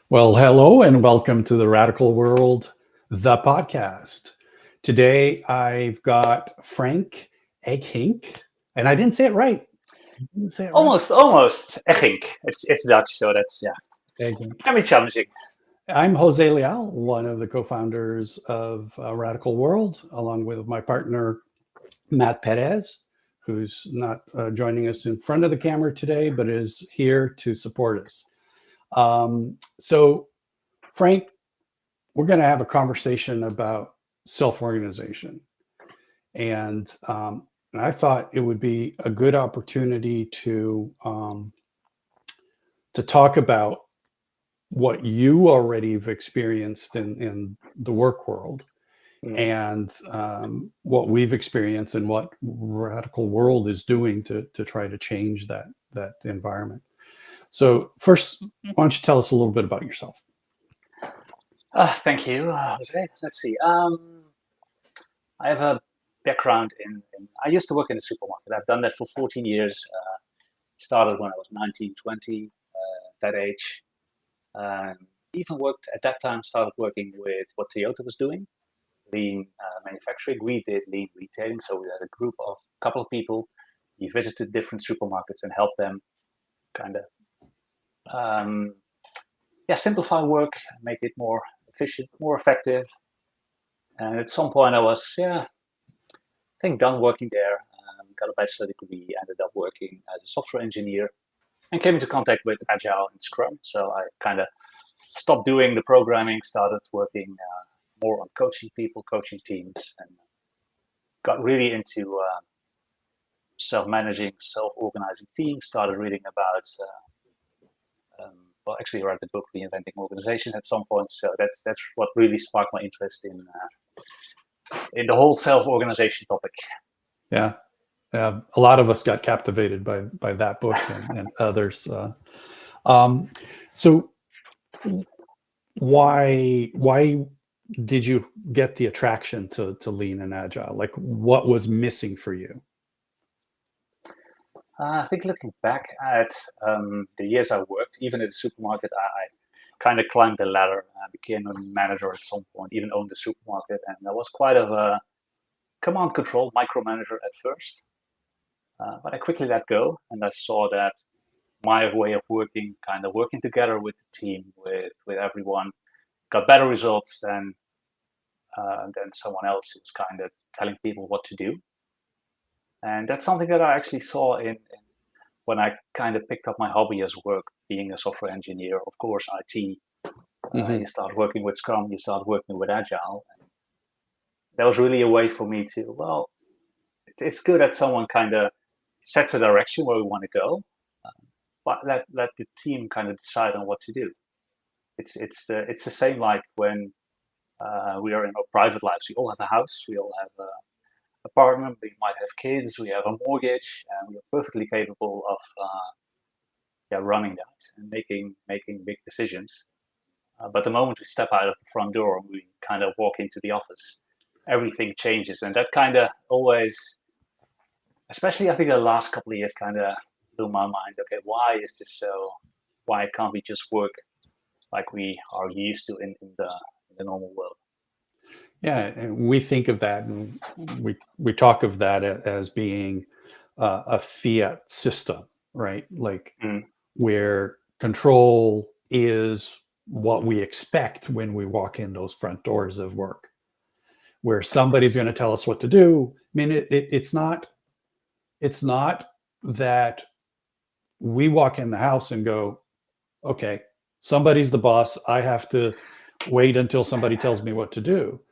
Well, hello and welcome to the Radical World, the podcast. Today I've got Frank Eghink, and I didn't say it right. I didn't say it right. Almost. Eggink. It's Dutch, so that's Eghink. can be challenging. I'm Jose Leal, one of the co-founders of Radical World, along with my partner Matt Perez, who's not joining us in front of the camera today, but is here to support us. So, Frank, we're going to have a conversation about self-organization, and I thought it would be a good opportunity to talk about what you already have experienced in the work world, Mm. and what we've experienced and what Radical World is doing to try to change that environment. So first, why don't you tell us a little bit about yourself? Thank you, Jose. Let's see. I have a background in. I used to work in a supermarket. I've done that for 14 years. Started when I was 19, 20, that age. Um, Even worked at that time. Started working with what Toyota was doing, lean manufacturing. We did lean retailing. So we had a group of a couple of people. We visited different supermarkets and helped them kind of simplify work, make it more efficient, more effective. And at some point, I was, I think, done working there. Got a bachelor degree, ended up working as a software engineer, and came into contact with Agile and Scrum. So I kind of stopped doing the programming, started working more on coaching people, coaching teams, and got really into self-managing, self-organizing teams. Started reading about actually I read the book Reinventing Organization at some point. So that's what really sparked my interest in the whole self-organization topic. Yeah. A lot of us got captivated by that book and others. So why did you get the attraction to lean and agile? Like, what was missing for you? I think looking back at the years I worked, even at the supermarket, I kind of climbed the ladder. I became a manager at some point, even owned the supermarket, and I was quite of a command control micromanager at first. But I quickly let go, and I saw that my way of working, kind of working together with the team, with everyone, got better results than someone else who's kind of telling people what to do. And that's something that I actually saw in when I kind of picked up my hobby as work, being a software engineer. Of course, IT. Mm-hmm. You start working with Scrum, you start working with Agile. And that was really a way for me to, well, it's good that someone kind of sets a direction where we want to go, but let the team kind of decide on what to do. It's the same like when we are in our private lives. We all have a house, we all have a apartment, we might have kids, we have a mortgage, and we are perfectly capable of running that and making big decisions. But the moment we step out of the front door and we kind of walk into the office, everything changes, and that kind of always, especially I think the last couple of years, kind of blew my mind. Okay, why is this so? Why can't we just work like we are used to in the normal world? Yeah, and we think of that, and we talk of that as being a fiat system, right? Like Mm. where control is what we expect when we walk in those front doors of work, where somebody's going to tell us what to do. I mean, it's not that we walk in the house and go, okay, somebody's the boss. I have to wait until somebody tells me what to do.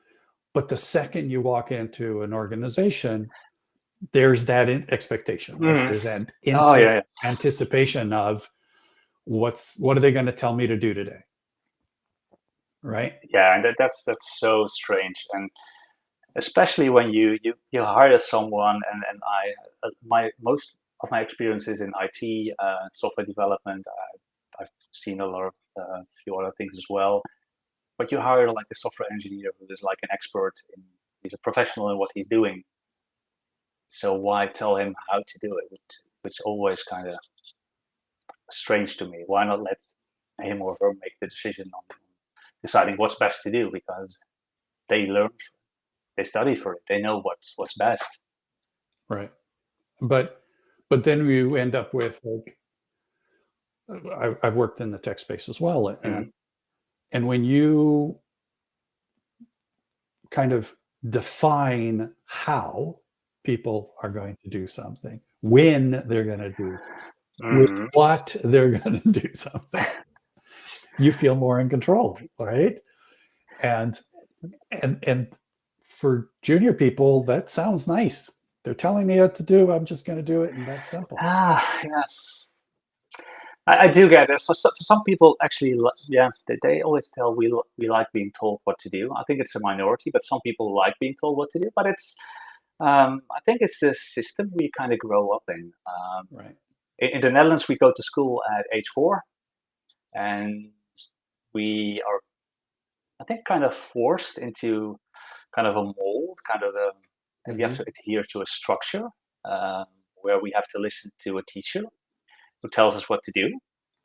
But the second you walk into an organization, there's that expectation, right? Mm. There's that Oh yeah, anticipation of what are they going to tell me to do today, right? yeah, and that's so strange, and especially when you hire someone, and my most of my experiences in IT, software development. I've seen a lot of few other things as well. But you hire like a software engineer who is like an expert he's a professional in what he's doing. So why tell him how to do it? Which always kind of strange to me. Why not let him or her make the decision on deciding what's best to do, because they learn, they study for it, they know what's best. Right. But then you end up with, like, I've worked in the tech space as well, Mhm. and when you kind of define how people are going to do something, when they're going to do, with Mhm. what they're going to do something, you feel more in control, right? And and for junior people, that sounds nice. They're telling me what to do. I'm just going to do it, and that's simple. Yeah. I do get it. For some people, actually, yeah, they always tell we like being told what to do. I think it's a minority, but some people like being told what to do. But I think it's the system we kind of grow up in. Right. In the Netherlands, we go to school at age 4, and we are, I think, kind of forced into kind of a mold, kind of we have to Hmm. adhere to a structure, um, where we have to listen to a teacher who tells us what to do.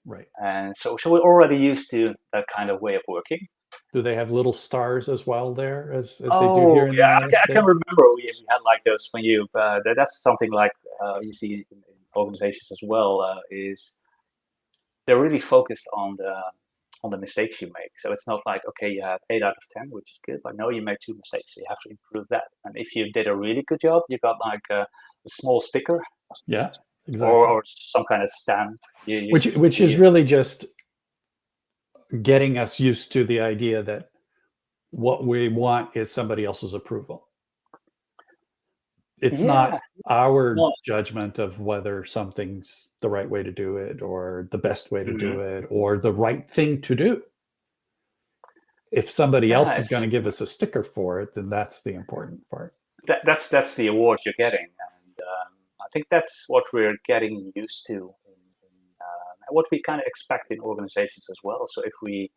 Right. And so we're already used to that kind of way of working. Do they have little stars as well there, as they do Oh here in the yeah, United I can States? remember we had like those when you. That's something like you see in organizations as well. Is they're really focused on the mistakes you make. So it's not like, okay, you have 8 out of 10, which is good, but no, you made 2 mistakes, so you have to improve that. And if you did a really good job, you got like a small sticker, Yeah, or, exactly. or some kind of stamp Which you is use. really just getting us used to the idea that what we want is somebody else's approval. It's not Yeah, our no, judgment of whether something's the right way to do it, or the best way to mhm. do it, or the right thing to do. If somebody Yeah, else is going it's to give us a sticker for it, then that's the important part. that's the award you're getting, and I think that's what we're getting used to, and what we kind of expect in organizations as well. So if we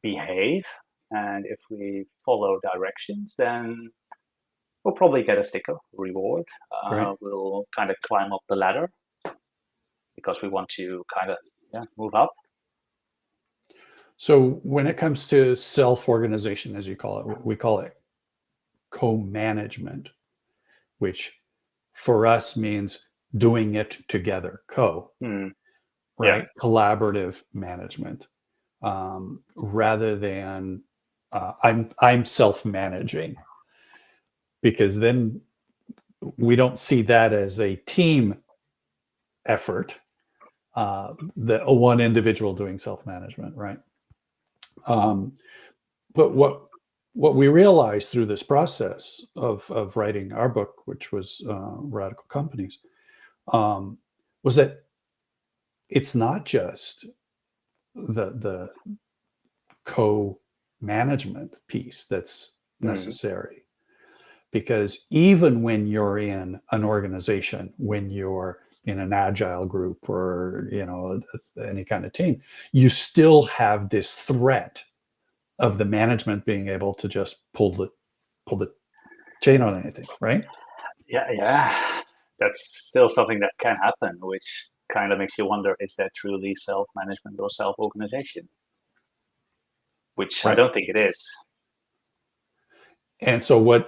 behave and if we follow directions, then we'll probably get a sticker reward. Right. We'll kind of climb up the ladder because we want to kind of, yeah, move up. So when it comes to self-organization, as you call it, we call it co-management, which for us means doing it together, Hmm. Yeah. right? Collaborative management, rather than I'm self-managing, because then we don't see that as a team effort, the one individual doing self-management, right? Um, but what we realized through this process of writing our book, which was Radical Companies, um, was that it's not just the co-management piece that's Hmm. necessary, because even when you're in an organization, when you're in an agile group, or any kind of team, you still have this threat of the management being able to just pull the chain on anything, right? Yeah. Yeah. That's still something that can happen, which kind of makes you wonder, is that truly self management or self organization? Which I Right. don't think it is. And so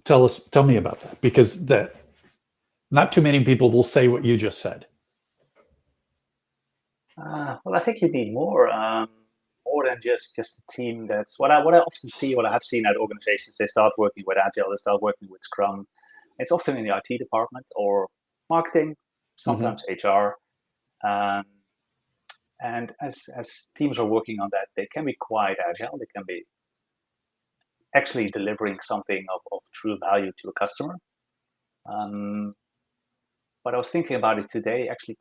tell me about that, because that not too many people will say what you just said. Well, I think you need more than just a team. That's what I often see. What I have seen at organizations, they start working with Agile, they start working with Scrum. It's often in the IT department or marketing, Hmm. sometimes HR. Um, and as teams are working on that, they can be quite agile. They can be actually delivering something of true value to a customer. Um, but I was thinking about it today. Actually,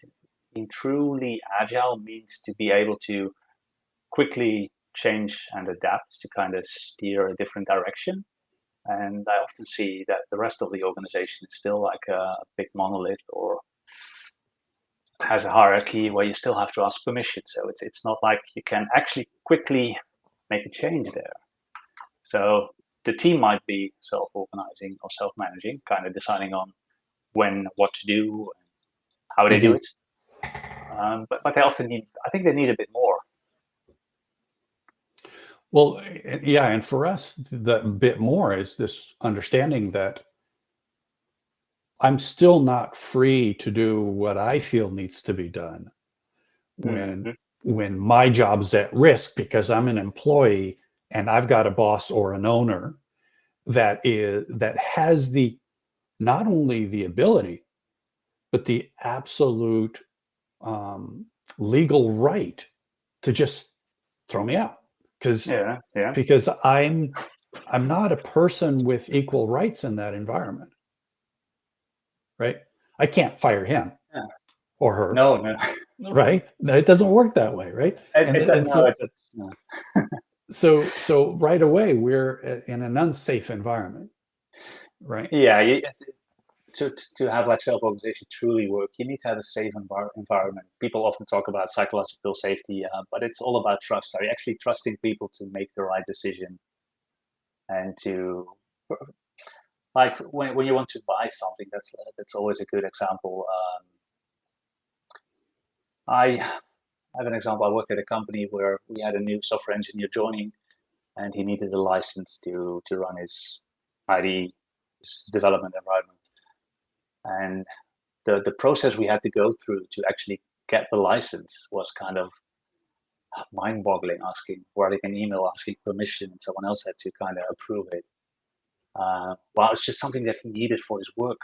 being truly agile means to be able to quickly change and adapt to kind of steer a different direction. And I often see that the rest of the organization is still like a big monolith, or has a hierarchy where you still have to ask permission. So it's not like you can actually quickly make a change there. So the team might be self-organizing or self-managing, kind of deciding on when, what to do, and how they do Hmm. it. But they also need, I think they need a bit more. Well, yeah, and for us, the bit more is this understanding that I'm still not free to do what I feel needs to be done when Mhm. when my job's at risk because I'm an employee and I've got a boss or an owner that has the not only the ability but the absolute um, legal right to just throw me out because Yeah, yeah, because I'm not a person with equal rights in that environment, right? I can't fire him yeah. or her, No, no, right? No, it doesn't work that way, right? And no, so it's no. so right away we're in an unsafe environment, right? Yeah, to have like self-organization truly work, you need to have a safe environment. People often talk about psychological safety, but it's all about trust. Are you actually trusting people to make the right decision and to like when you want to buy something? That's always a good example. I have an example. I worked at a company where we had a new software engineer joining, and he needed a license to run his ID, his development environment. And the process we had to go through to actually get the license was kind of mind-boggling, asking writing an email asking permission, and someone else had to kind of approve it. Well, it's just something that he needed for his work.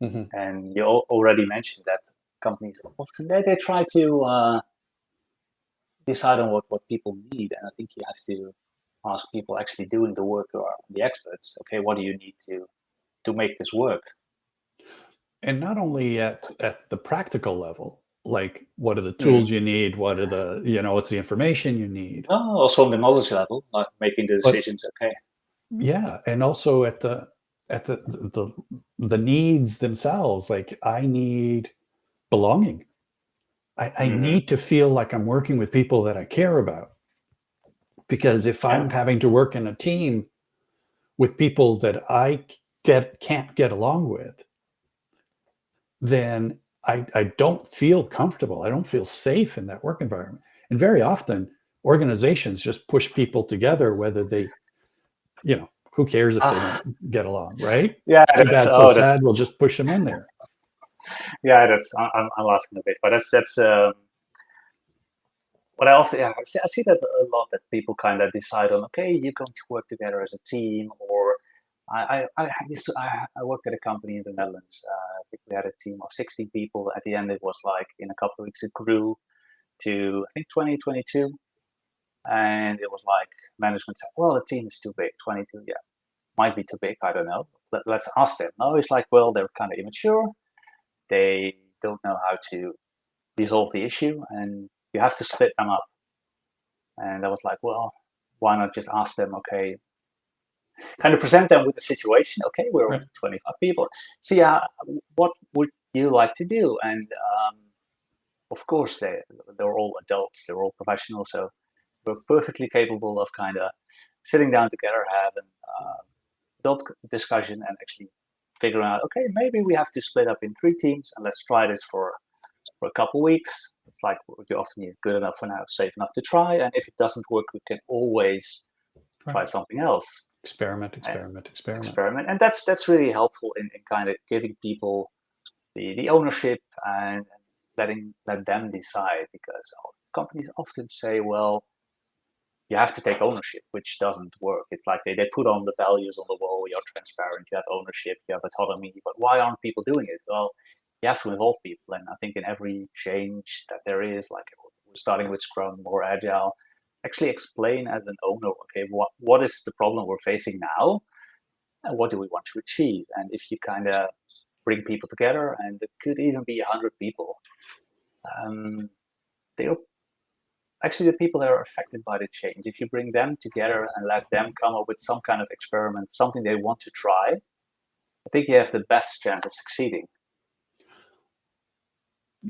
Mhm. And you already mentioned that companies often they try to decide on what people need, and I think you have to ask people actually doing the work who are the experts. Okay, what do you need to make this work? And not only at the practical level, like what are the Mm. tools you need, what are the what's the information you need, Oh, also on the knowledge level, like making the but decisions. Okay. yeah, and also at the needs themselves. Like I need belonging. I Hmm. need to feel like I'm working with people that I care about. Because if Yeah. I'm having to work in a team with people that I can't get along with, then I don't feel comfortable. I don't feel safe in that work environment. And very often, organizations just push people together, whether who cares if they don't Ah, get along, right? yeah. Too That's bad, so that's sad. We'll just push them in there. yeah. I'm laughing a bit, but that's what I often yeah, I see that a lot that people kind of decide on. Okay, you're going to work together as a team, or I worked at a company in the Netherlands. I think we had a team of 16 people. At the end, it was like in a couple of weeks it grew to I think 2022, and it was like management said, "Well, the team is too big. 22, yeah, might be too big. I don't know. Let's ask them." No, it's like, well, they're kind of immature. They don't know how to resolve the issue, and you have to split them up. And I was like, well, why not just ask them? Okay, kind of present them with the situation. Okay, we're Right. only 25 people. So yeah, what would you like to do? And of course, they're all adults. They're all professionals. So we're perfectly capable of kind of sitting down together, having adult discussion, and actually figuring out. Okay, maybe we have to split up in 3 teams, and let's try this for a couple of weeks. It's like you often need good enough for now, safe enough to try. And if it doesn't work, we can always Right. try something else. Experiment, And experiment, experiment. experiment. And that's really helpful in kind of giving people the ownership and let them decide because companies often say, well, you have to take ownership, which doesn't work. It's like they put on the values on the wall, you're transparent, you have ownership, you have autonomy, but why aren't people doing it? Well, you have to involve people. And I think in every change that there is, like we're starting with Scrum or Agile, actually explain as an owner, okay, what is the problem we're facing now? And what do we want to achieve? And if you kind of bring people together, and it could even be 100 people, um, they're actually the people that are affected by the change. If you bring them together and let them come up with some kind of experiment, something they want to try, I think you have the best chance of succeeding.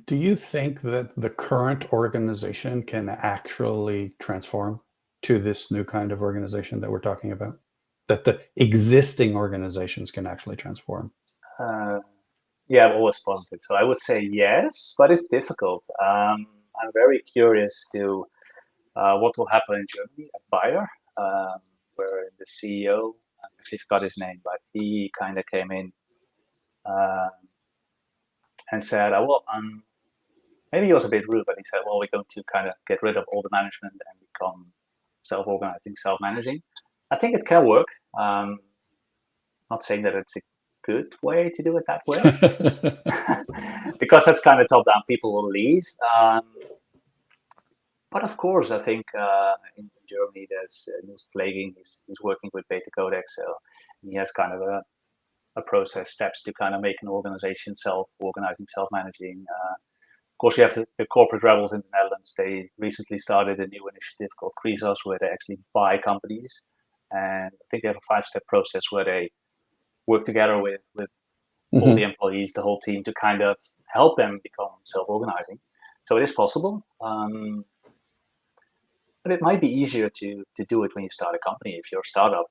Do you think that the current organization can actually transform to this new kind of organization that we're talking about? That the existing organizations can actually transform? Uh, yeah, I'm always positive. So I would say yes, but it's difficult. I'm very curious to what will happen in Germany at Bayer, where the CEO, I actually forgot his name, but he kind of came in um, and said, well, maybe he was a bit rude, but he said, well, we're going to kind of get rid of all the management and become self-organizing, self-managing. I think it can work. Not saying that it's a good way to do it that way, because that's kind of top-down. People will leave. But of course, I think in Germany, there's Niels Pfleging. He's working with Beta Codex, so he has kind of a process, steps to kind of make an organization self-organizing, self-managing. Of course, you have the corporate rebels in the Netherlands. They recently started a new initiative called Crisos, where they actually buy companies. And I think they have a 5-step process where they work together with all the employees, the whole team, to kind of help them become self-organizing. So it is possible. But it might be easier to do it when you start a company. If you're a startup,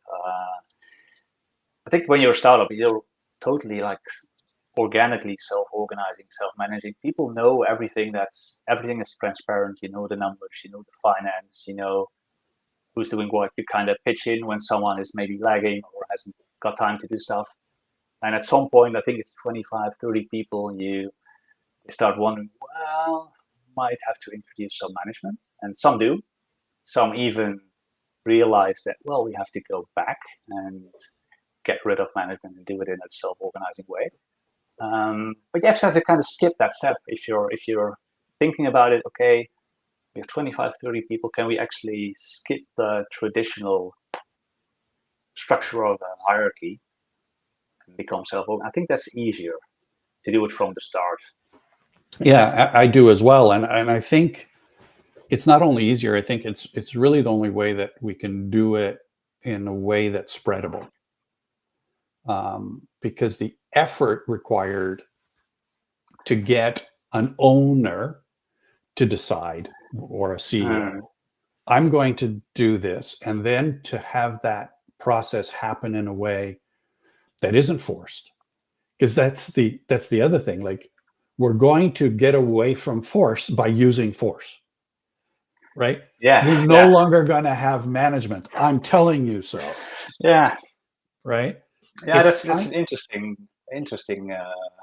I think when you're a startup, you're totally like organically self-organizing, self-managing. People know everything. Everything is transparent. You know the numbers, you know the finance, you know who's doing what. You kind of pitch in when someone is maybe lagging or hasn't got time to do stuff. And at some point, I think it's 25, 30 people, you start wondering, well, might have to introduce some management. And some do. Some even realize that, well, we have to go back and get rid of management and do it in a self-organizing way. But you actually have to kind of skip that step. If you're thinking about it, okay, we have 25, 30 people, can we actually skip the traditional structure of a hierarchy and become self-organized? I think that's easier to do it from the start. Yeah, I do as well. And I think it's not only easier, I think it's really the only way that we can do it in a way that's spreadable. Because the effort required to get an owner to decide, or a CEO, I'm going to do this, and then to have that process happen in a way that isn't forced. Because that's the other thing. Like, we're going to get away from force by using force. Right? Yeah. We're no longer going to have management. I'm telling you so. Yeah. Right? Yeah, that's an interesting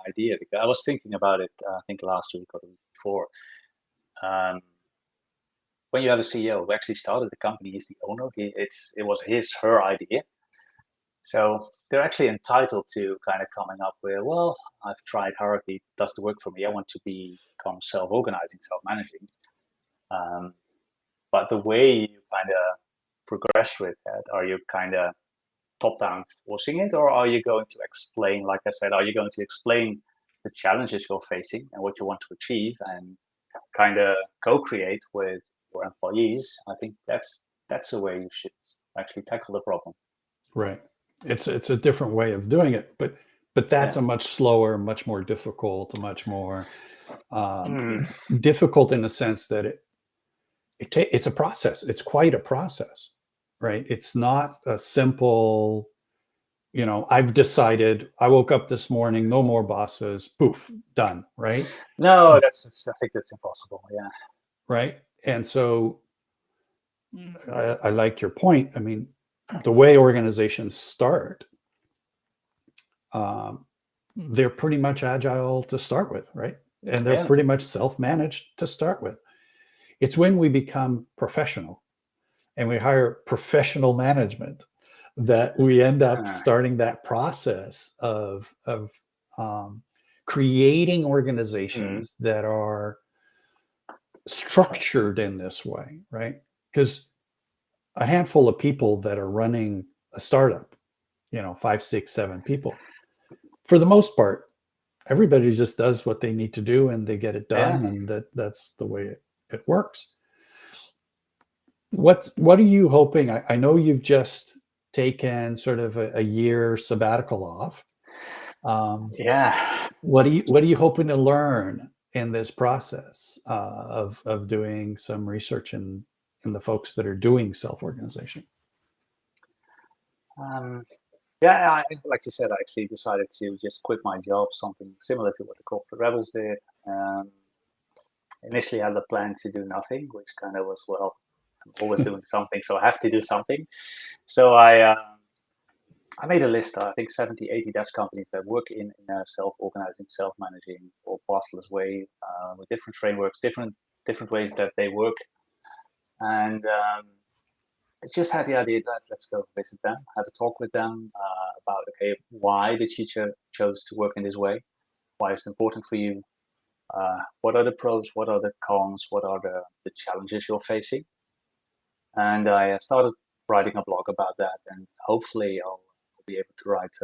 idea, because I was thinking about it, I think last week or the week before. When you have a CEO who actually started the company, he's the owner. It was her idea. So they're actually entitled to kind of coming up with, well, I've tried hierarchy, it doesn't work for me. I want to become self-organizing, self-managing. But the way you kind of progress with that, are you kind of top-down forcing it, or are you going to explain, like I said, are you going to explain the challenges you're facing and what you want to achieve, and kind of co-create with your employees? I think that's the way you should actually tackle the problem. Right. It's a different way of doing it, but that's a much slower, much more difficult, much more difficult in the sense that it's a process. It's quite a process, right? It's not a simple, I've decided, I woke up this morning, no more bosses, poof, done, right? No, I think that's impossible. Yeah. Right. And so I like your point. I mean, the way organizations start, they're pretty much agile to start with, right? And they're pretty much self-managed to start with. It's when we become professional and we hire professional management that we end up starting that process of creating organizations that are structured in this way, right? Because a handful of people that are running a startup, 5, 6, 7 people, for the most part, everybody just does what they need to do and they get it done, and that's the way it works. What are you hoping? I know you've just taken sort of a year sabbatical off. What are you hoping to learn in this process of doing some research in the folks that are doing self-organization? Like you said, I actually decided to just quit my job, something similar to what the corporate rebels did. Initially, I had the plan to do nothing, which kind of was, well, I'm always doing something, so I have to do something. So I made a list, I think 70, 80 Dutch companies that work in a self-organizing, self-managing, or passless way, with different frameworks, different ways that they work. And I just had the idea that let's go visit them, have a talk with them about, okay, why did you chose to work in this way? Why is it important for you? What are the pros? What are the cons? What are the challenges you're facing? And I started writing a blog about that, and hopefully I'll be able to write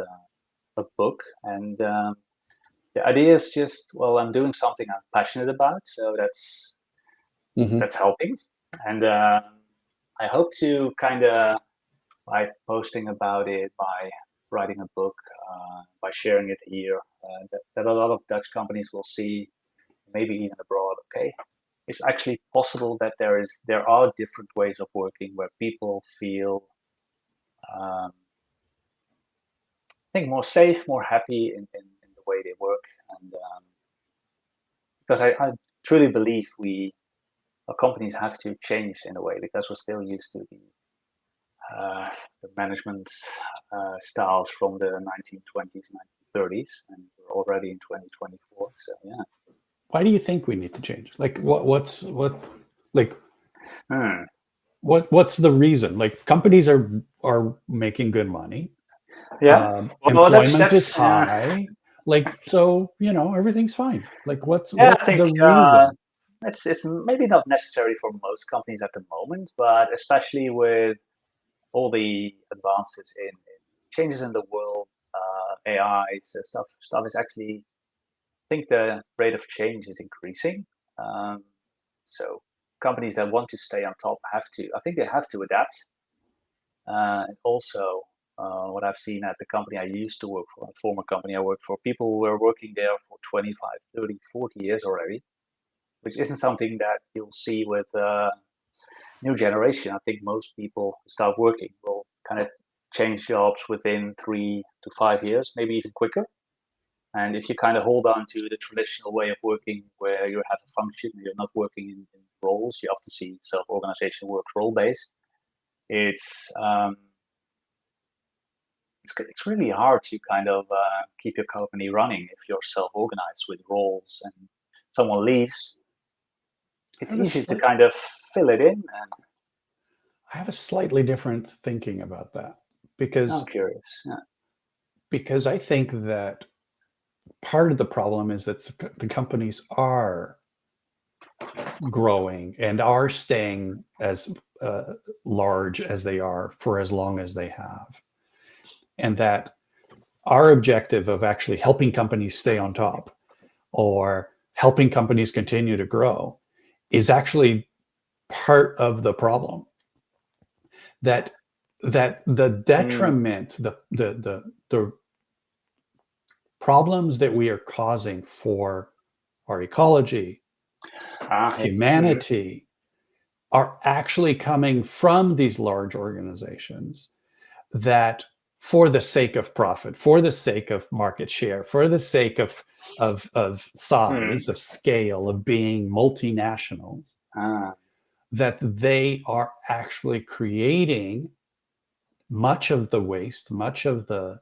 a book. And the idea is just, well, I'm doing something I'm passionate about, so that's Mhm. helping. And I hope to kind of, by posting about it, by writing a book, by sharing it here, that a lot of Dutch companies will see, maybe even abroad. Okay, it's actually possible that there are different ways of working where people feel, um, I think, more safe, more happy in the way they work. And because I truly believe our companies have to change in a way, because we're still used to the management styles from the 1920s, 1930s, and we're already in 2024. So yeah. Why do you think we need to change? Like, like, Hmm. what's the reason? Like, companies are making good money. Yeah. Well, Employment is that's yeah. high. Like, so, everything's fine. Like, Yeah, what's I think the reason? it's maybe not necessary for most companies at the moment, but especially with all the advances in changes in the world, AI, so stuff is actually, I think the rate of change is increasing. Um, so companies that want to stay on top I think they have to adapt. And also, what I've seen at the company I used to work for, a former company I worked for, people who were working there for 25, 30, 40 years already, which isn't something that you'll see with new generation. I think most people who start working will kind of change jobs within 3 to 5 years, maybe even quicker. And if you kind of hold on to the traditional way of working, where you have a function, you're not working in roles, you have to see self-organization works role-based. It's it's really hard to kind of keep your company running if you're self-organized with roles, and someone leaves. I It's have a easy to slight, kind of fill it in, and I have a slightly different thinking about that because I'm curious. Yeah. I think that part of the problem is that the companies are growing and are staying as large as they are for as long as they have. And that our objective of actually helping companies stay on top or helping companies continue to grow is actually part of the problem. That the Mm. detriment, the problems that we are causing for our ecology, Yes. Mm. humanity, are actually coming from these large organizations that, for the sake of profit, for the sake of market share, for the sake of Mm. size, of scale, of being multinationals, Ah. that they are actually creating much of the waste, much of the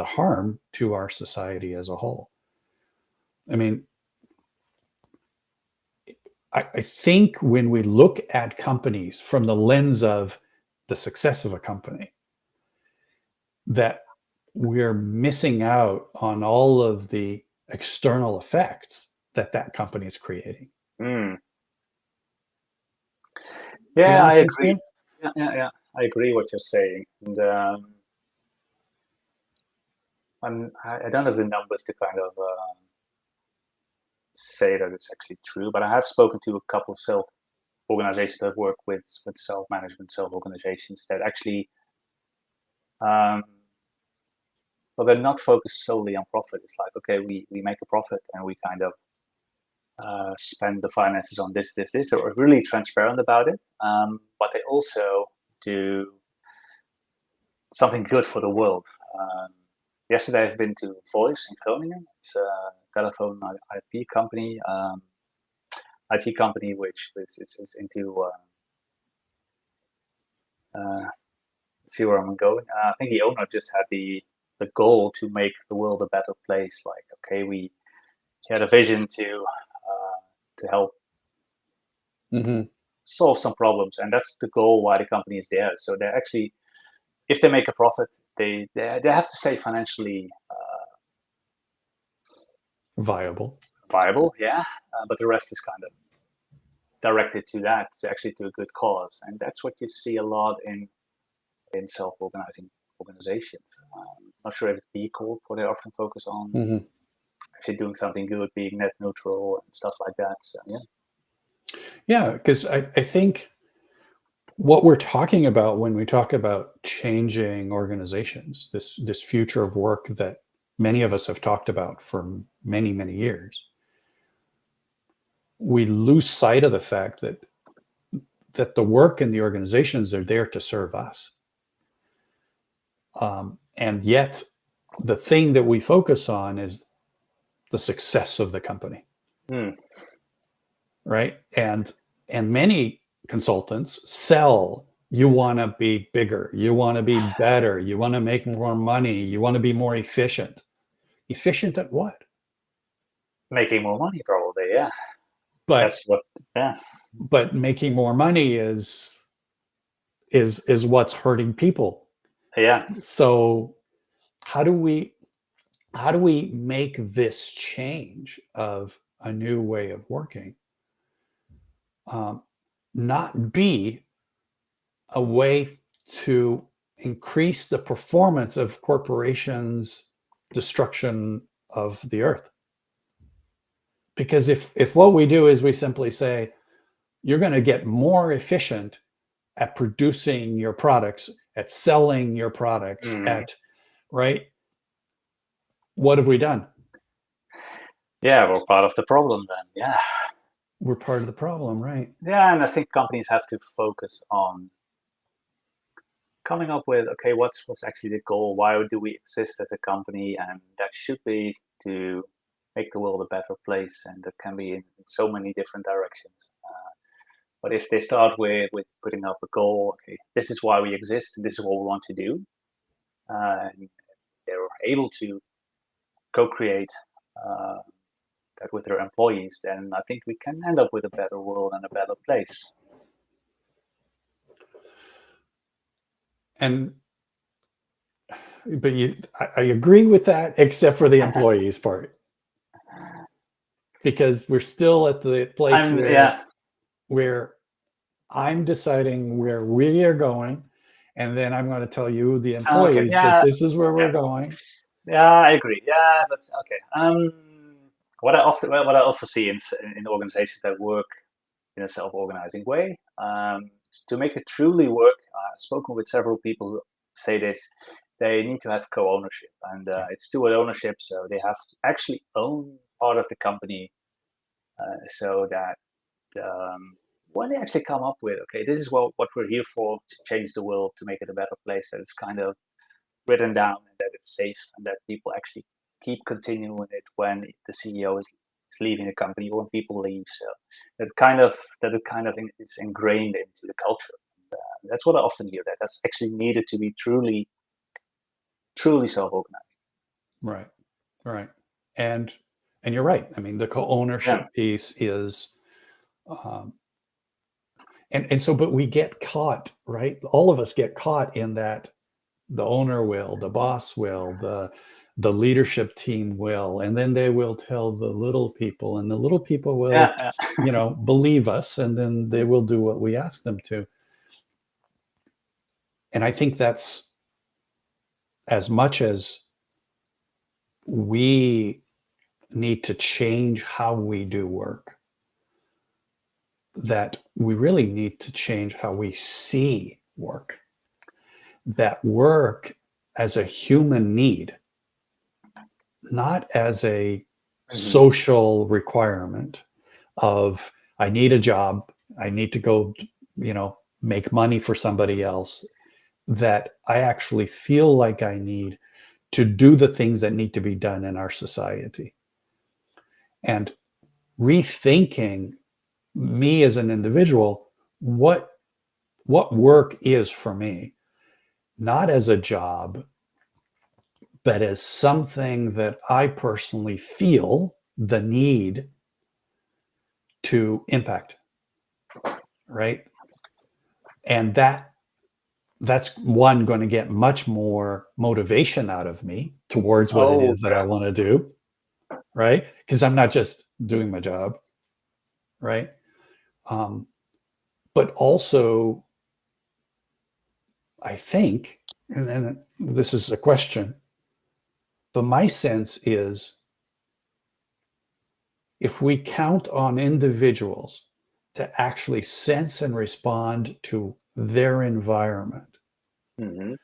harm to our society as a whole. I mean, I think when we look at companies from the lens of the success of a company, that we're missing out on all of the external effects that that company is creating. Mm. You Yeah, know what I'm I saying, agree. Stan? Yeah, yeah, yeah. I agree what you're saying, and I don't have the numbers to kind of say that it's actually true, but I have spoken to a couple of self organizations that work with self management, self organizations that actually, um, well, they're not focused solely on profit. It's like, okay, we make a profit and we kind of spend the finances on this. So we're really transparent about it, but they also do something good for the world. Um, Yesterday, I've been to Voice in Groningen. It's a telephone IP company, IT company, which is into see where I'm going. I think the owner just had the goal to make the world a better place. Like, okay, we had a vision to help Hmm. solve some problems, and that's the goal why the company is there. So they're actually, if they make a profit, they have to stay financially Viable. viable, yeah. But the rest is kind of directed to that, actually to a good cause, and that's what you see a lot in self-organizing organizations. Not sure if it's B Corp, or they often focus on Hmm. actually doing something good, being net neutral and stuff like that. So yeah. Yeah, because I think what we're talking about when we talk about changing organizations, this future of work that many of us have talked about for many, many years, we lose sight of the fact that the work and the organizations are there to serve us. And yet, the thing that we focus on is the success of the company, Hmm. right? And many consultants sell. You want to be bigger. You want to be better. You want to make more money. You want to be more efficient. Efficient at what? Making more money, probably. Yeah, But that's what. Yeah, but making more money is what's hurting people. yeah. So how do we how do we make this change of a new way of working um, not be a way to increase the performance of corporations' destruction of the earth? Because if what we do is we simply say you're going to get more efficient at producing your products, at selling your products, Mm. at right, what have we done? Yeah, we're part of the problem then. Yeah, We're part of the problem, right? yeah, and I think companies have to focus on coming up with, okay, what's actually the goal? Why do we exist as a company? And that should be to make the world a better place, and that can be in so many different directions. But if they start with putting up a goal, okay, this is why we exist, and this is what we want to do, and they're able to co-create uh, that with their employees, then I think we can end up with a better world and a better place. And but I agree with that, except for the employees part, because we're still at the place I'm yeah. where I'm deciding where we are going, and then I'm going to tell you, the Okay. employees, that Yeah. this is where we're Yeah. going. Yeah. I agree. Yeah. That's okay. What I also see in organizations that work in a self-organizing way, to make it truly work, I've spoken with several people who say this. They need to have co-ownership, and Yeah. it's steward ownership. So they have to actually own part of the company, so that when they actually come up with, okay, this is what we're here for, to change the world, to make it a better place, that it's kind of written down, and that it's safe, and that people actually keep continuing it when the CEO is leaving the company, or when people leave. So that it kind of is ingrained into the culture. That's what I often hear. That's actually needed to be truly self-organized. Right, right. And and you're right. I mean, the Yeah. co-ownership piece is um, and so, but we get caught, right? All of us get caught in that. The owner will, the boss will, the leadership team will, and then they will tell the little people, and the little people will, Yeah. believe us, and then they will do what we ask them to. And I think that's, as much as we need to change how we do work, that we really need to change how we see work. That work as a human need, not as a Mhm. social requirement of, I need a job, I need to go, make money for somebody else, that I actually feel like I need to do the things that need to be done in our society. And rethinking me as an individual, what what work is for me, not as a job, but as something that I personally feel the need to impact, right? And that's one going to get much more motivation out of me towards what it Oh, is that I want to do, right? Because I'm not just doing my job, right? Um, but also, I think, and then this is a question, but my sense is if we count on individuals to actually sense and respond to their environment hmm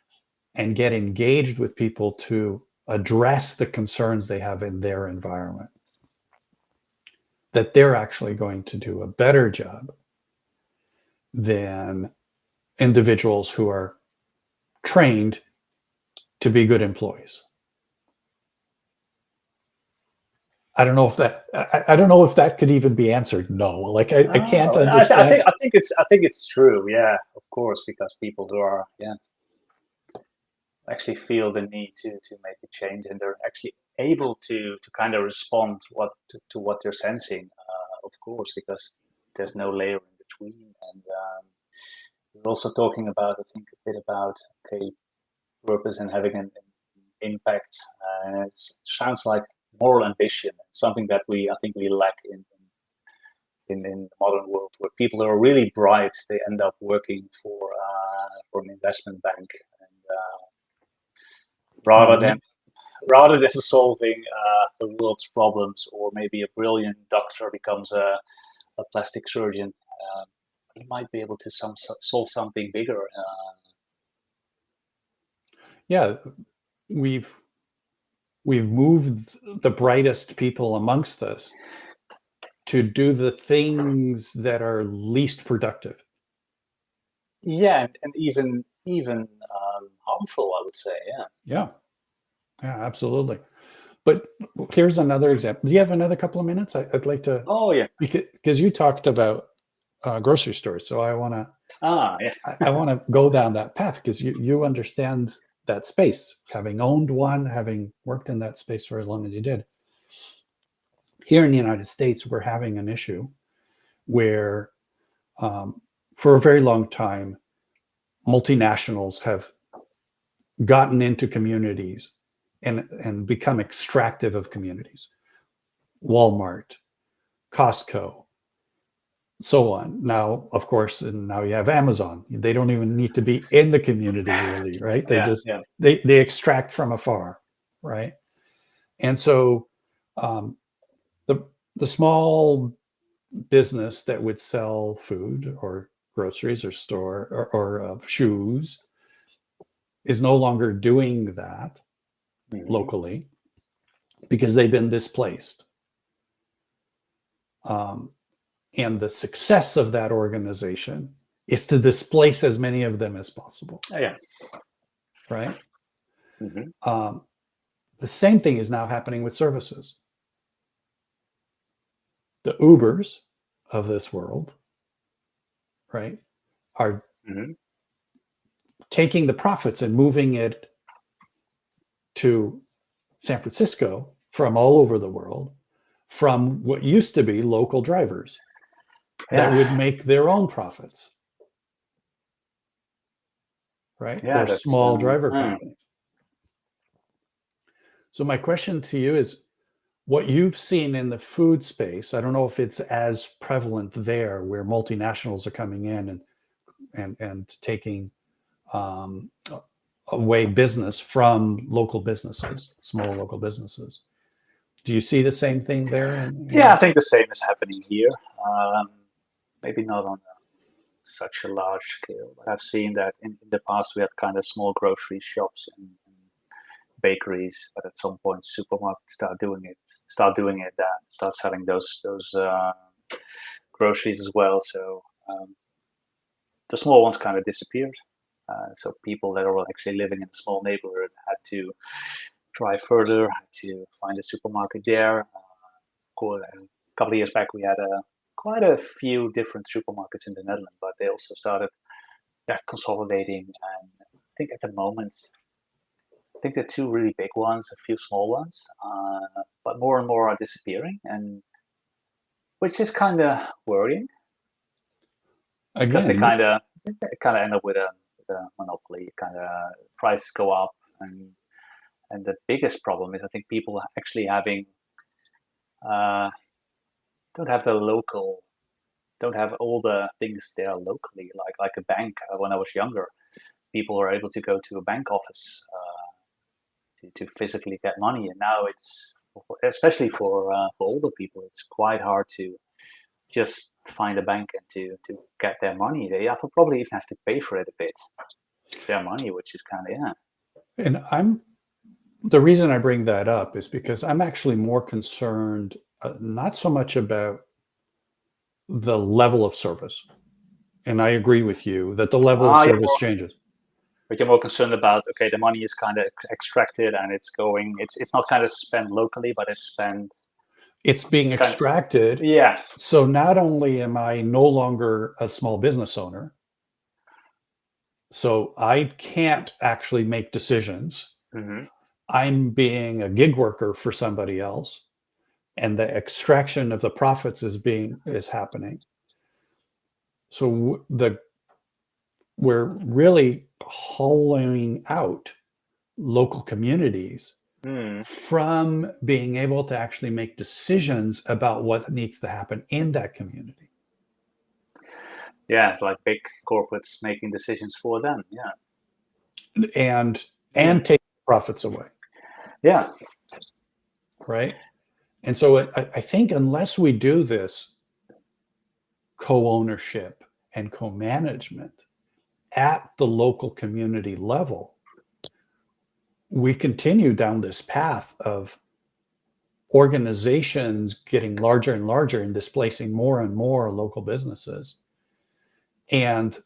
and get engaged with people to address the concerns they have in their environment, that they're actually going to do a better job than individuals who are trained to be good employees. I don't know if that could even be answered. No, like I can't understand. I think it's true. Yeah, of course, because people who are actually feel the need to make a change, and they're actually able to kind of respond to what they're sensing. Of course, because there's no layer in between, and we're also talking about, I think, a bit about okay, purpose and having an impact. It sounds like moral ambition, something that I think we lack in the modern world, where people who are really bright, they end up working for an investment bank, and Oh, rather than rather than solving the world's problems, or maybe a brilliant doctor becomes a plastic surgeon, he might be able to solve something bigger. yeah, we've we've moved the brightest people amongst us to do the things that are least productive. Yeah, and even harmful, I would say. Yeah. Yeah, yeah, absolutely. But here's another example. Do you have another couple of minutes? I'd like to, Oh yeah. because you talked about grocery stores, so Yeah. I want to go down that path because you understand that space, having owned one, having worked in that space for as long as you did. Here in the United States, we're having an issue where, for a very long time, multinationals have gotten into communities and become extractive of communities. Walmart, Costco, so on. Now, of course, and now you have Amazon. They don't even need to be in the community, really, right? They Yeah. just Yeah. they extract from afar, right? And so um, the the small business that would sell food or groceries or store or shoes is no longer doing that hmm locally because they've been displaced. Um, and the success of that organization is to displace as many of them as possible, Yeah. right? hmm Um, the same thing is now happening with services. The Ubers of this world, right, are hmm taking the profits and moving it to San Francisco from all over the world, from what used to be local drivers that Yeah. would make their own profits, right? Yeah. Or That's small driver companies. So my question to you is what you've seen in the food space. I don't know if it's as prevalent there where multinationals are coming in and taking um, away business from local businesses, small local businesses. Do you see the same thing there Yeah, I in think the same is happening here. Um, Maybe not on such a large scale, but I've seen that in the past we had kind of small grocery shops and bakeries, but at some point supermarkets start selling those groceries as well. So the small ones kind of disappeared. So people that were actually living in a small neighborhood had to drive further, had to find a supermarket there. A couple of years back, we had quite a few different supermarkets in the Netherlands, but they also started consolidating. And I think at the moment, I think the two really big ones, a few small ones, but more and more are disappearing, and which is kind of worrying because Again, they kind of end up with a monopoly. Kind of prices go up, and the biggest problem is I think people actually having uh, don't have the local, don't have all the things there locally, like a bank. When I was younger, people were able to go to a bank office to physically get money, and now it's, especially for older people, it's quite hard to just find a bank and to get their money. They have to probably even have to pay for it a bit. It's their money, which is kind of, yeah. and the reason I bring that up is because I'm actually more concerned, not so much about the level of service. And I agree with you that the level of You're service more, changes. but you're more concerned about, okay, the money is kind of extracted and it's going. It's not kind of spent locally, but it's spent. It's being It's kind of, extracted. yeah. So not only am I no longer a small business owner, so I can't actually make decisions. Hmm. I'm being a gig worker for somebody else, and the extraction of the profits is happening. So we're really hollowing out local communities Mm. from being able to actually make decisions about what needs to happen in that community. Yeah, it's like big corporates making decisions for them. Yeah. and Mm. take profits away, Yeah. right? And so I think unless we do this co-ownership and co-management at the local community level, we continue down this path of organizations getting larger and larger and displacing more and more local businesses. And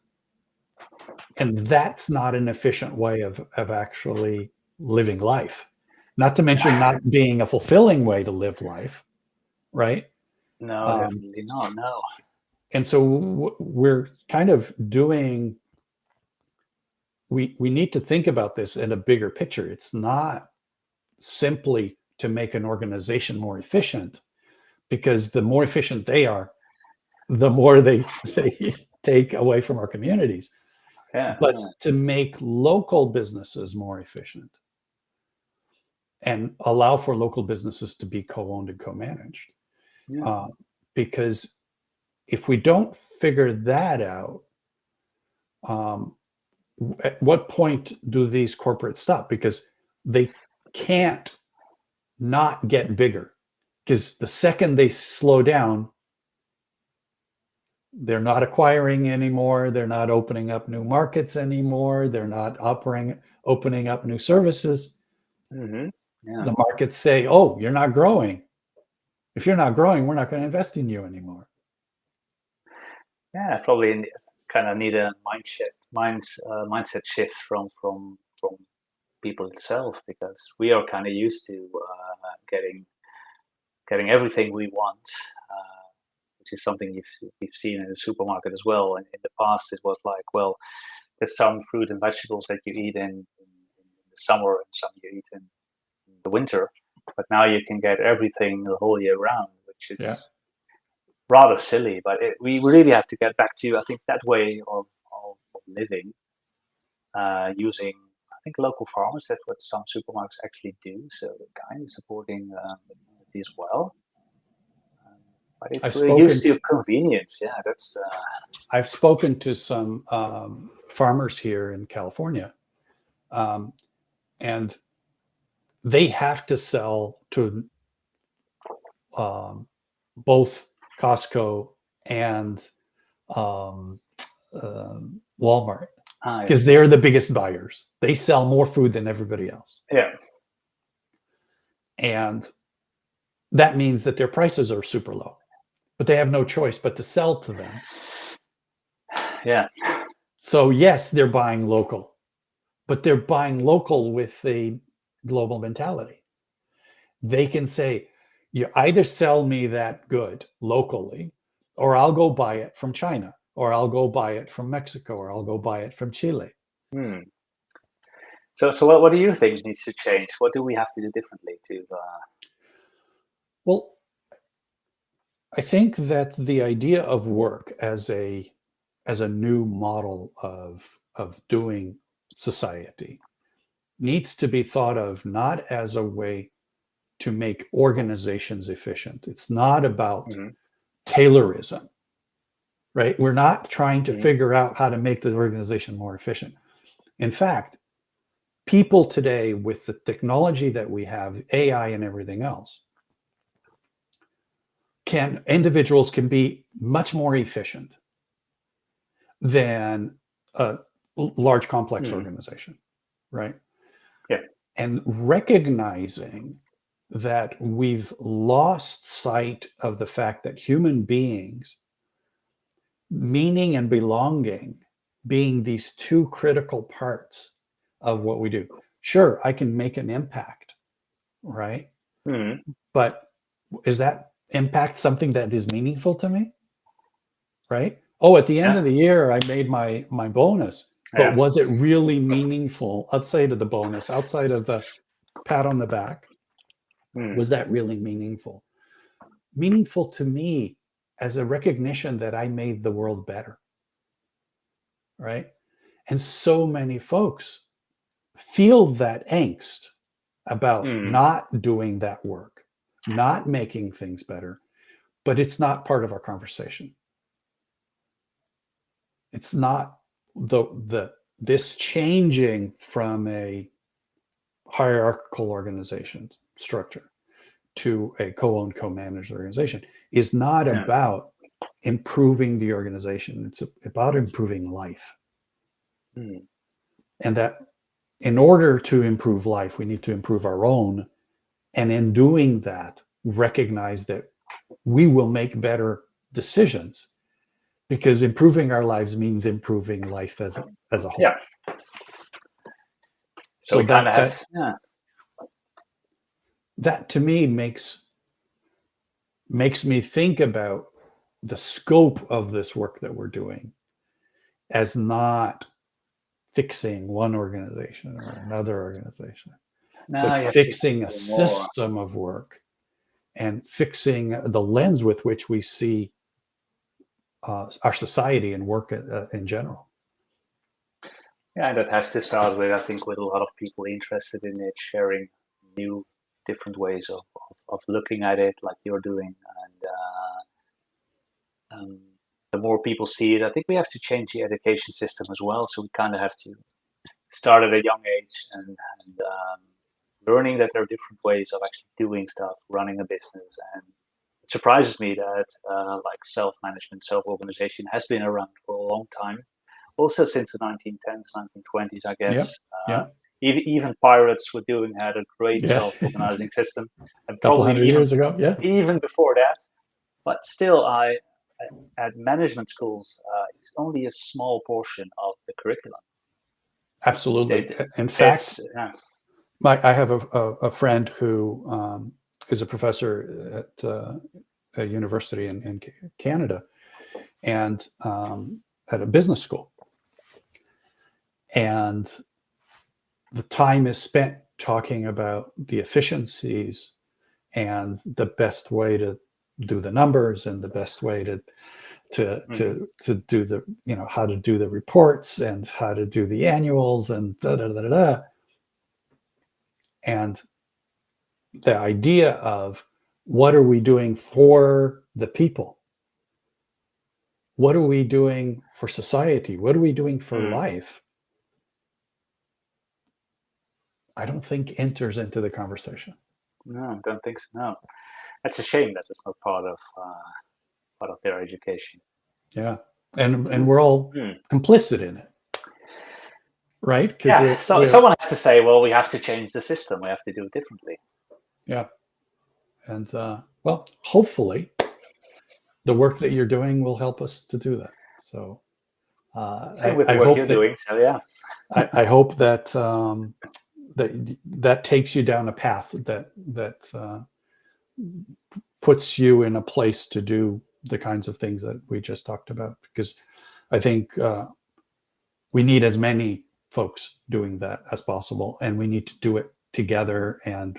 that's not an efficient way of actually living life. Not to mention not being a fulfilling way to live life, right? No, Um, definitely not. No. and so we're kind of doing. We need to think about this in a bigger picture. It's not simply to make an organization more efficient, because the more efficient they are, the more they take away from our communities, Yeah. but to make local businesses more efficient and allow for local businesses to be co-owned and co-managed. Yeah. Uh, because if we don't figure that out, um, at what point do these corporates stop? Because they can't not get bigger. Because the second they slow down, they're not acquiring anymore. They're not opening up new markets anymore. They're not opening up new services. Hmm. Yeah. The markets say, "Oh, you're not growing. If you're not growing, we're not going to invest in you anymore." Yeah. Probably kind of need a mindset shift from people itself, because we are kind of used to getting everything we want, which is something you've seen in the supermarket as well. And in the past, it was like, well, there's some fruit and vegetables that you eat in the summer and some you eat in the winter, but now you can get everything the whole year round, which Yeah, is rather silly. But we really have to get back to, I think, that way of living, using, I think, local farmers. That's what some supermarkets actually do. So they're kind of supporting the community as well. But I've it's we're spoken used to to convenience. Yeah, that's I've spoken to some farmers here in California, um, and they have to sell to um, both Costco and um, Walmart, yeah. because they're the biggest buyers. They sell more food than everybody else, Yeah. and that means that their prices are super low. But they have no choice but to sell to them. Yeah. So yes, they're buying local, but they're buying local with a global mentality. They can say, you either sell me that good locally, or I'll go buy it from China. or I'll go buy it from Mexico, or I'll go buy it from Chile. Hmm. So what do you think needs to change? What do we have to do differently to? Well, I think that the idea of work as a new model of doing society needs to be thought of not as a way to make organizations efficient. It's not about Mhm, Taylorism, right? We're not trying to mhm, figure out how to make the organization more efficient. In fact, people today, with the technology that we have, AI and everything else, individuals can be much more efficient than a large complex mhm. organization, right? Yeah. And recognizing that we've lost sight of the fact that human beings, meaning and belonging, being these two critical parts of what we do. Sure, I can make an impact, right? Mhm. But is that impact something that is meaningful to me? Right? Oh, at the end Yeah. of the year, I made my bonus, but Yeah. was it really meaningful outside of the bonus, outside of the pat on the back? Mm. Was that really meaningful? Meaningful to me as a recognition that I made the world better, right? And so many folks feel that angst about Mm. not doing that work, not making things better, but it's not part of our conversation. It's not the this changing from a hierarchical organization structure to a co-owned, co-managed organization is not Yeah. about improving the organization. It's about improving life. Mm. And that in order to improve life, we need to improve our own. And in doing that, recognize that we will make better decisions because improving our lives means improving life as a whole. Yeah. So So we kind that of that have. Yeah. that to me makes me think about the scope of this work that we're doing as not fixing one organization or another organization, Now but you have to fixing a do more. system of work and fixing the lens with which we see our society and work in general. Yeah, and that has to start with, I think, with a lot of people interested in it, sharing new, different ways of looking at it, like you're doing. And the more people see it, I think we have to change the education system as well. So we kind of have to start at a young age and learning that there are different ways of actually doing stuff, running a business. And it surprises me that like self-management, self-organization has been around for a long time. Also since the 1910s, 1920s, I Yep. guess. Yeah. Even pirates had a great Yeah. self-organizing system, and A couple probably hundred years ago. Yeah. even before that. But still, at management schools, it's only a small portion of the curriculum. Absolutely. In fact, It's yeah. I have a friend who is a professor at a university in Canada and at a business school. And the time is spent talking about the efficiencies and the best way to do the numbers and the best way Mhm. to do the how to do the reports and how to do the annuals and da da da da da. And the idea of what are we doing for the people? What are we doing for society? What are we doing for Mhm. life? I don't think enters into the conversation. No, I don't think so. No, that's a shame that it's not part of their education. Yeah. And Mm. we're all Mm. complicit in it, right? Because Yeah, so someone has to say, well, we have to change the system. We have to do it differently. yeah. And well, hopefully the work that you're doing will help us to do that. So Same with the I work hope you're doing. So yeah. I hope that that takes you down a path that puts you in a place to do the kinds of things that we just talked about. Because I think we need as many folks doing that as possible, and we need to do it together and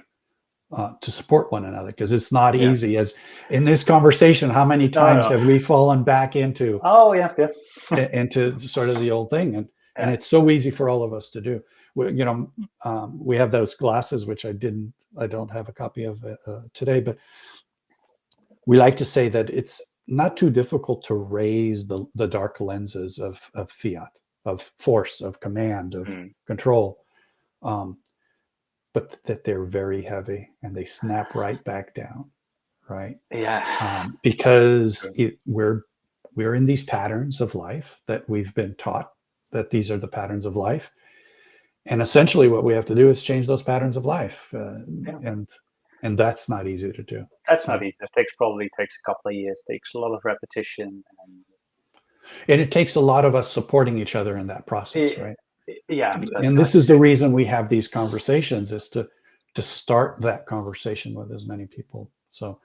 to support one another, because it's not Yeah. easy. As in this conversation, how many times no. have we fallen back into Oh yeah, into sort of the old thing, and Yeah. it's so easy for all of us to do. We have those glasses, which I don't have a copy of today, but we like to say that it's not too difficult to raise the dark lenses of fiat, of force, of command, of control, but that they're very heavy and they snap right back down, right? Yeah. Because we're in these patterns of life that we've been taught that these are the patterns of life, and essentially what we have to do is change those patterns of life, and that's not easy to do. That's not easy. It probably takes a couple of years, takes a lot of repetition. And it takes a lot of us supporting each other in that process, right? Yeah, because And this is the reason we have these conversations, is to start that conversation with as many people. So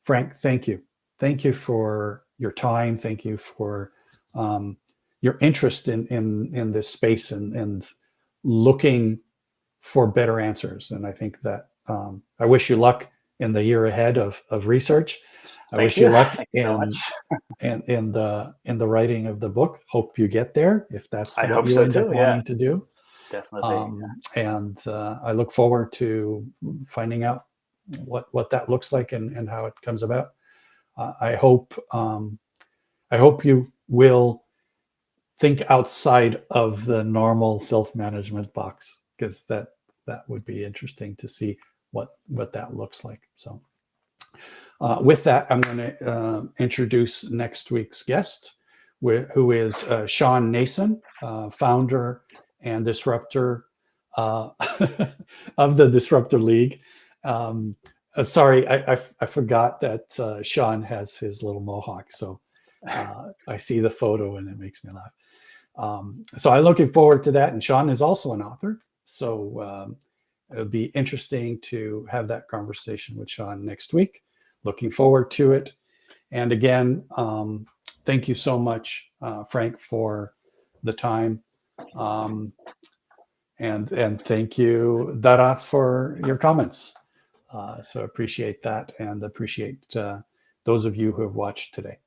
Frank, thank you for your time. Thank you for your interest in this space and looking for better answers. And I think that I wish you luck in the year ahead of research. I wish you luck Thank you so much. in the writing of the book. Hope you get there, if that's I what hope you so end up too. wanting to do. Definitely. And I look forward to finding out what that looks like and how it comes about. I hope you will think outside of the normal self-management box, because that would be interesting to see what that looks like. So with that, I'm going to introduce next week's guest, who is Sean Nason, founder and disruptor of the Disruptor League. Sorry, I forgot that Sean has his little mohawk, so I see the photo and it makes me laugh. So I'm looking forward to that. And Sean is also an author, so it'll be interesting to have that conversation with Sean next week. Looking forward to it. And again, thank you so much, Frank, for the time. And thank you, Dara, for your comments. So appreciate that, and appreciate those of you who have watched today.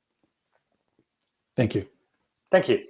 Thank you. Thank you.